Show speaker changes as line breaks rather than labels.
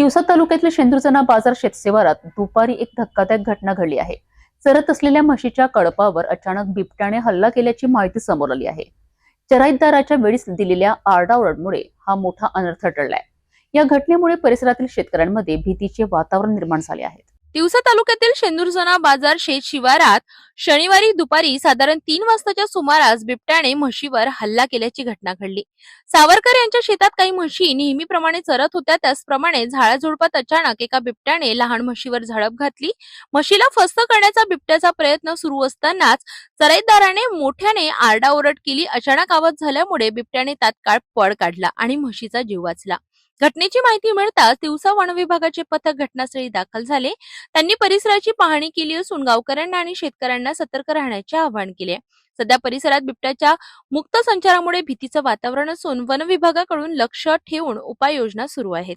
तिवसा तालुक्यातील शेंदुरजना बाजार शेतशिवारात दुपारी एक धक्कादायक घटना घडली आहे. चरत असलेल्या म्हशीच्या कळपावर अचानक बिबट्याने हल्ला केल्याची माहिती समोर आली आहे. चराईतदाराच्या वेळीच दिलेल्या आरडाओरडमुळे हा मोठा अनर्थ टळलाय. या घटनेमुळे परिसरातील शेतकऱ्यांमध्ये भीतीचे वातावरण निर्माण झाले आहे.
तिवसा तालुक्यातील शेंदुरजना बाजार शेत शिवारात शनिवारी दुपारी साधारण 3 वाजताच्या सुमारास बिबट्याने म्हशीवर हल्ला केल्याची घटना घडली. सावरकर यांच्या शेतात काही म्हशी नेहमीप्रमाणे चरत होत्या. त्याचप्रमाणे झाडाझुडपात अचानक एका बिबट्याने लहान म्हशीवर झडप घातली. म्हशीला फस्त करण्याचा बिबट्याचा प्रयत्न सुरू असतानाच चराईतदाराने मोठ्याने आरडाओरड केली. अचानक आवाज झाल्यामुळे बिबट्याने तात्काळ पळ काढला आणि म्हशीचा जीव वाचला. घटनेची माहिती मिळताच तिवसा वन विभागाचे पथक घटनास्थळी दाखल झाले. त्यांनी परिसराची पाहणी केली असून गावकऱ्यांना आणि शेतकऱ्यांना सतर्क राहण्याचे आवाहन केले. सध्या परिसरात बिबट्याच्या मुक्त संचारामुळे भीतीचं वातावरण असून वन विभागाकडून लक्ष ठेवून उपाययोजना सुरू आहेत.